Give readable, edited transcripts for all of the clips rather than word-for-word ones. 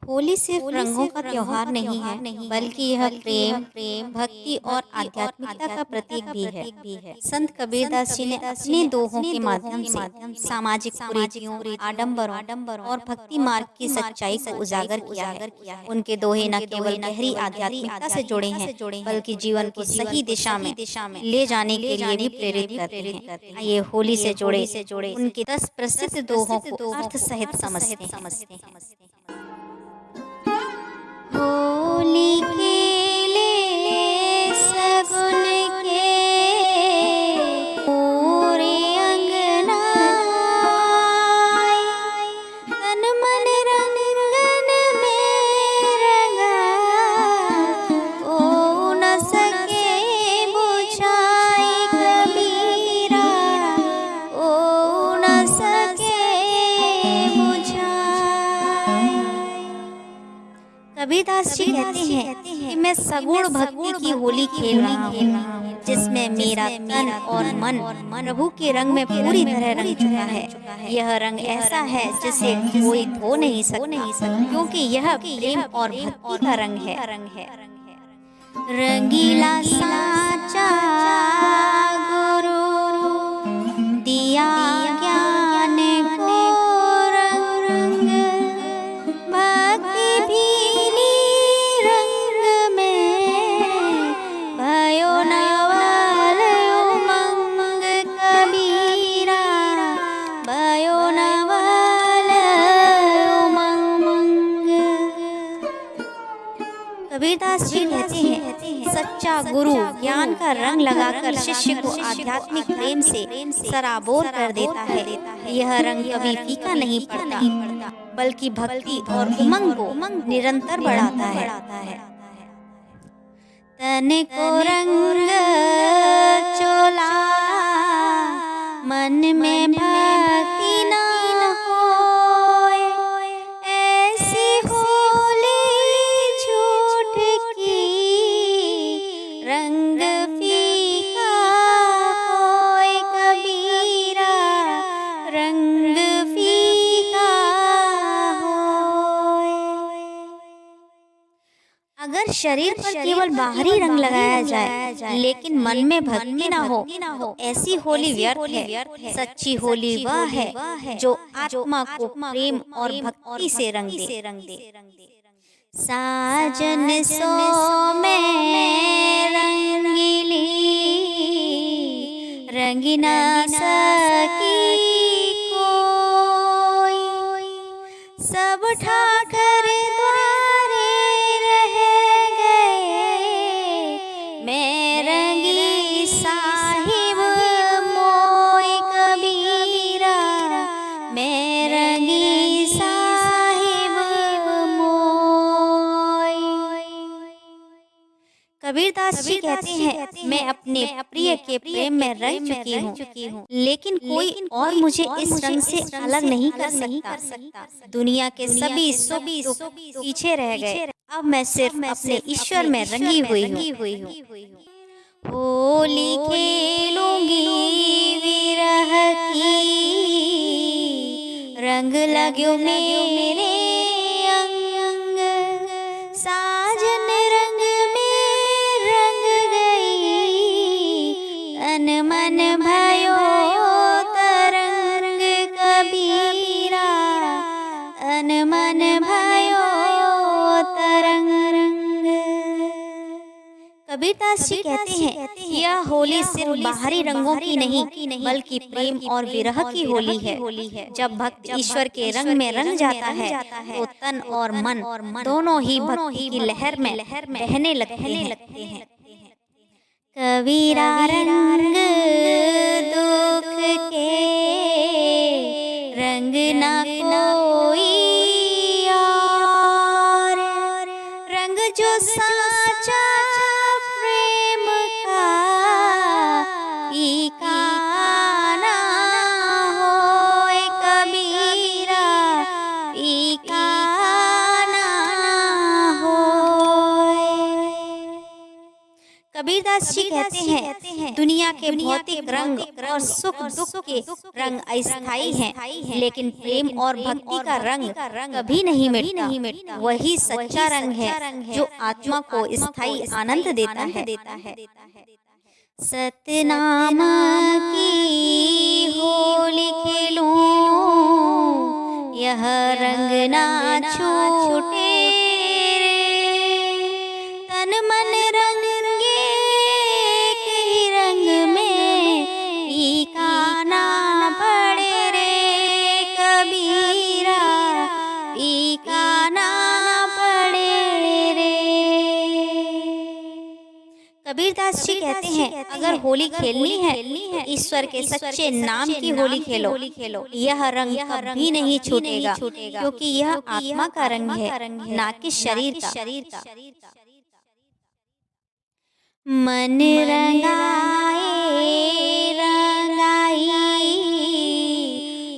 होली सिर्फ रंगों का त्योहार नहीं है, बल्कि यह प्रेम, भक्ति और आध्यात्मिकता का प्रतीक भी है। संत कबीरदास जी ने अपने दोहों के माध्यम से सामाजिक कुरीतियों, आडंबरों और भक्ति मार्ग की सच्चाई को उजागर किया है। उनके दोहे न केवल गहरी आध्यात्मिकता से जुड़े हैं, बल्कि जीवन को सही दिशा में ले जाने के लिए भी प्रेरित करते हैं। आइए होली से जुड़े उनके 10 प्रसिद्ध दोहों को अर्थ सहित समझते हैं। होली खेले सगुन के पूरे अंगनाई, तन मन रंगन में रंगा, ओ न सके बुझाई कबीरा, ओ न सके बुझाई। कबीरदास जी कहते हैं कि मैं सगुण भक्ति की होली खेल रहा हूँ, जिसमें मेरा तन और मन प्रभु के रंग में पूरी तरह रंग चुका है। यह रंग ऐसा है जिसे कोई धो नहीं सकता, क्योंकि यह प्रेम और भक्ति का रंग है। रंगीला साचा गुरु दिया ज्ञान को रंग, भक्ति भीनी रंग में भयो नवल उमंग कबीरा, भयो नवल उमंग। कबीरदास जी कहते हैं, सच्चा गुरु ज्ञान का रंग लगाकर शिष्य को आध्यात्मिक प्रेम से सराबोर कर देता है। यह रंग कभी फीका नहीं पड़ता, बल्कि भक्ति और उमंग को निरंतर बढ़ाता है। तन को रंग चोला, मन में भक्ति न होए, ऐसी होली झूठ की रंग फीका होए कबीरा, रंग फीका होए। अगर शरीर पर केवल बाहरी रंग लगाया जाए, लेकिन मन में भक्ति न हो, तो ऐसी होली व्यर्थ है। सच्ची होली वह है जो आत्मा को प्रेम और भक्ति से रंग दे। साजन सो में रंगीली, रंग न सकी कोई, सब ठाकर द्वारे रह गए, मैं रंगी साहिब मोई कबीरा, मैं रंगी साहिब मोई। कबीरदास जी कहते हैं, मैं अपने प्रिय के प्रेम में रंग चुकी हूँ, लेकिन कोई और मुझे इस रंग से अलग नहीं कर सकता। दुनिया के सभी सुख पीछे रह गए, अब मैं सिर्फ अपने ईश्वर में रंगी हुई हूँ। होली खेलूंगी विरह की, रंग लग्यो मेरे अंग, साजन रंग में रंग गई, तन मन भयो तरंग कबीरा, तन मन भयो तरंग। कबीरदास जी कहते हैं, यह होली सिर्फ बाहरी रंगों की नहीं, बल्कि प्रेम और विरह की होली है। जब भक्त ईश्वर के रंग में रंग जाता है, तो तन और मन दोनों ही भक्ति की लहर में बहने लगते हैं। कबीरा रंग दुख के रंग ना कोई और, रंग जो साचा प्रेम का फीका ना होए कबीरा, फीका ना होए। कबीरदास जी कहते हैं, दुनिया के भौतिक रंग और सुख दुख के रंग अस्थायी हैं, लेकिन प्रेम और भक्ति का रंग कभी नहीं मिटता। वही सच्चा रंग है जो आत्मा को स्थायी आनंद देता है। सतनाम की होली खेलूं, यह रंग ना छूटे रे, तन मन रंगे कहीं रंग में फीका ना पड़े रे कबीरा, फीका ना पड़े रे। कबीरदास जी कहते हैं, अगर होली खेलनी है तो ईश्वर के सच्चे नाम की होली खेलो। यह रंग कभी नहीं छूटेगा, क्योंकि यह आत्मा का रंग है, ना कि शरीर का। मन रंगाए रंगाई,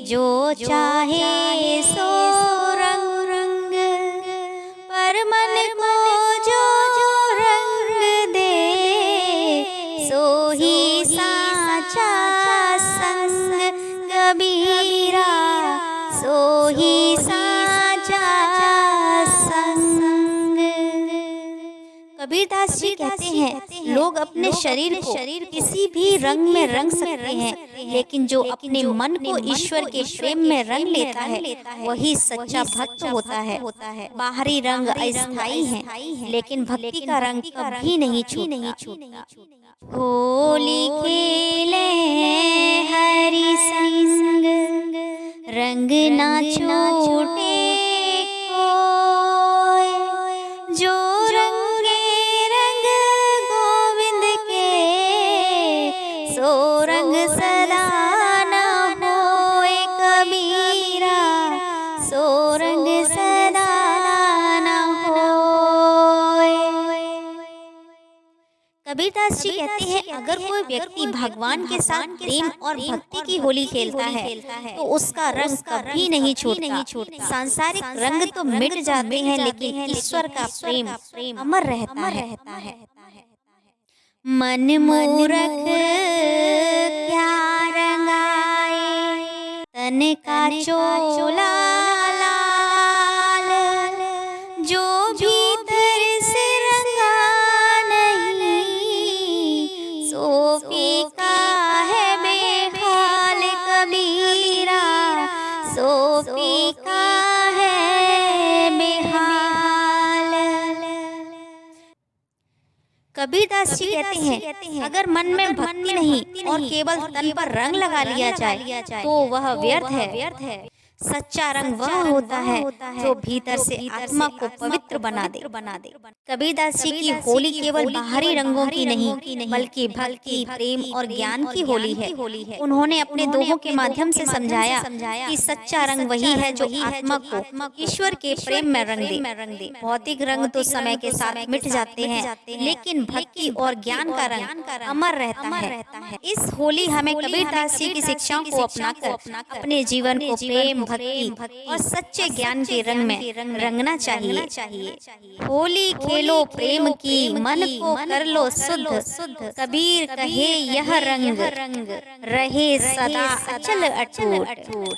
जो चाहे सो रंग, पर मन को जो रंग दे, सो ही साचा संग कबीरा, सो ही साचा संग। कबीरदास जी कहते हैं, लोग अपने शरीर को किसी भी रंग में रंग सकते हैं, लेकिन जो अपने मन को ईश्वर के प्रेम में रंग लेता है वही सच्चा भक्त होता है। बाहरी रंग अस्थायी हैं, लेकिन भक्ति का रंग कभी नहीं छूटता। होली खेले हरि संग, रंग ना छूटे कोय, जो रंगे रंग गोविंद के, सो रंग सदा न होए कबीरा, सो रंग सदा न होए। कबीरदास जी कहते हैं, अगर कोई व्यक्ति भगवान के साथ प्रेम और भक्ति की होली खेलता है तो उसका रंग कभी नहीं छूटता। सांसारिक रंग तो मिट जाते हैं, लेकिन ईश्वर का प्रेम अमर रहता है। मन मूरख क्या रंगाए, तन का चोला लाल, जो भीतर से रंगा नहीं, सो फीका है बेहाल कबीरा, सो फीका है बेहाल। कबीरदास जी कहते हैं, अगर मन में भक्ति नहीं और केवल तन पर रंग लगा लिया जाए तो वह व्यर्थ है। सच्चा रंग वह होता है जो भीतर से आत्मा को पवित्र बना दे। कबीरदास जी की होली केवल बाहरी रंगों की नहीं, बल्कि भक्ति, प्रेम और ज्ञान की होली है। उन्होंने अपने दोहों के माध्यम से समझाया कि सच्चा रंग वही है जो आत्मा को ईश्वर के प्रेम में रंग दे। भौतिक रंग तो समय के साथ मिट जाते हैं, लेकिन भक्ति और ज्ञान का रंग अमर रहता है। इस होली हमें कबीरदास जी की शिक्षाओं को अपनाकर अपने जीवन को प्रेम, भक्ति और सच्चे ज्ञान के रंग में रंगना चाहिए। होली खेलो प्रेम की, मन को कर लो शुद्ध, कबीर कहे यह रंग रहे सदा अचल अटूट।